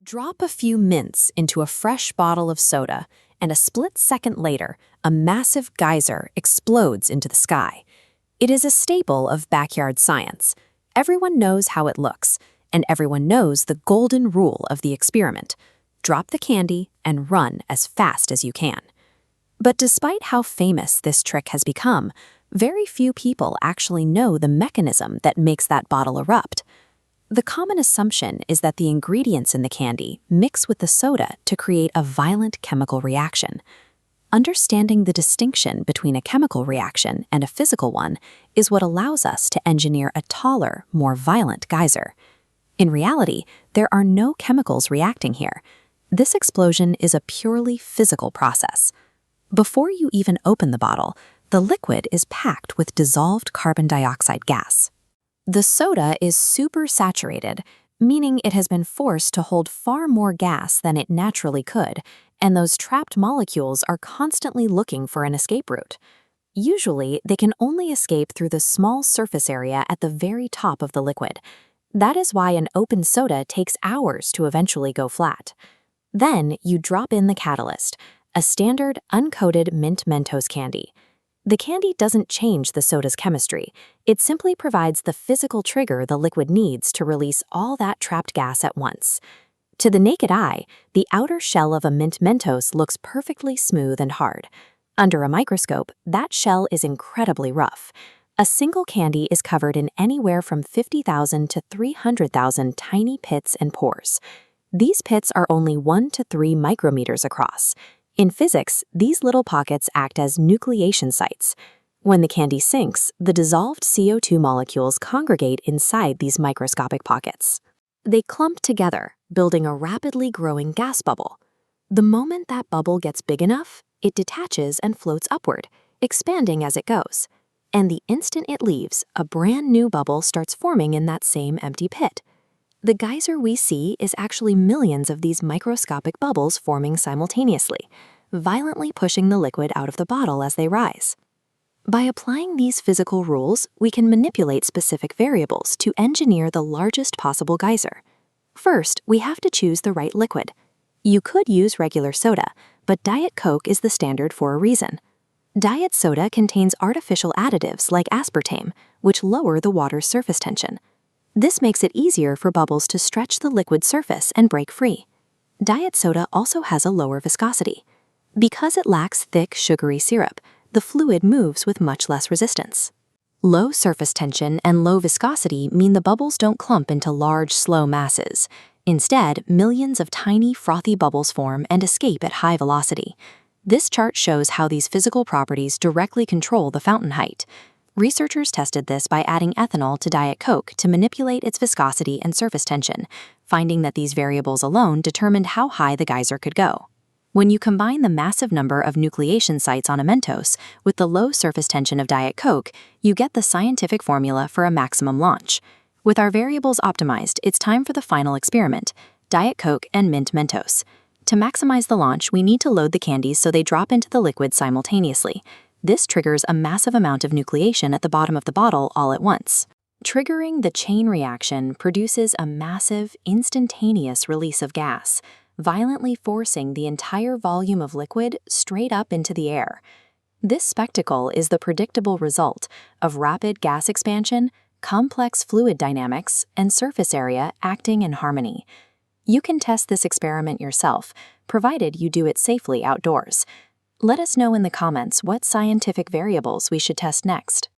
Drop a few mints into a fresh bottle of soda, and a split second later, a massive geyser explodes into the sky. It is a staple of backyard science. Everyone knows how it looks, and everyone knows the golden rule of the experiment. Drop the candy and run as fast as you can. But despite how famous this trick has become, very few people actually know the mechanism that makes that bottle erupt. The common assumption is that the ingredients in the candy mix with the soda to create a violent chemical reaction. Understanding the distinction between a chemical reaction and a physical one is what allows us to engineer a taller, more violent geyser. In reality, there are no chemicals reacting here. This explosion is a purely physical process. Before you even open the bottle, the liquid is packed with dissolved carbon dioxide gas. The soda is supersaturated, meaning it has been forced to hold far more gas than it naturally could, and those trapped molecules are constantly looking for an escape route. Usually, they can only escape through the small surface area at the very top of the liquid. That is why an open soda takes hours to eventually go flat. Then, you drop in the catalyst, a standard uncoated mint Mentos candy. The candy doesn't change the soda's chemistry. It simply provides the physical trigger the liquid needs to release all that trapped gas at once. To the naked eye, the outer shell of a mint Mentos looks perfectly smooth and hard. Under a microscope, that shell is incredibly rough. A single candy is covered in anywhere from 50,000 to 300,000 tiny pits and pores. These pits are only 1 to 3 micrometers across. In physics, these little pockets act as nucleation sites. When the candy sinks, the dissolved CO2 molecules congregate inside these microscopic pockets. They clump together, building a rapidly growing gas bubble. The moment that bubble gets big enough, it detaches and floats upward, expanding as it goes. And the instant it leaves, a brand new bubble starts forming in that same empty pit. The geyser we see is actually millions of these microscopic bubbles forming simultaneously, violently pushing the liquid out of the bottle as they rise. By applying these physical rules, we can manipulate specific variables to engineer the largest possible geyser. First, we have to choose the right liquid. You could use regular soda, but Diet Coke is the standard for a reason. Diet soda contains artificial additives like aspartame, which lower the water's surface tension. This makes it easier for bubbles to stretch the liquid surface and break free. Diet soda also has a lower viscosity. Because it lacks thick, sugary syrup, the fluid moves with much less resistance. Low surface tension and low viscosity mean the bubbles don't clump into large, slow masses. Instead, millions of tiny, frothy bubbles form and escape at high velocity. This chart shows how these physical properties directly control the fountain height. Researchers tested this by adding ethanol to Diet Coke to manipulate its viscosity and surface tension, finding that these variables alone determined how high the geyser could go. When you combine the massive number of nucleation sites on a Mentos with the low surface tension of Diet Coke, you get the scientific formula for a maximum launch. With our variables optimized, it's time for the final experiment, Diet Coke and Mint Mentos. To maximize the launch, we need to load the candies so they drop into the liquid simultaneously. This triggers a massive amount of nucleation at the bottom of the bottle all at once. Triggering the chain reaction produces a massive, instantaneous release of gas, violently forcing the entire volume of liquid straight up into the air. This spectacle is the predictable result of rapid gas expansion, complex fluid dynamics, and surface area acting in harmony. You can test this experiment yourself, provided you do it safely outdoors. Let us know in the comments what scientific variables we should test next.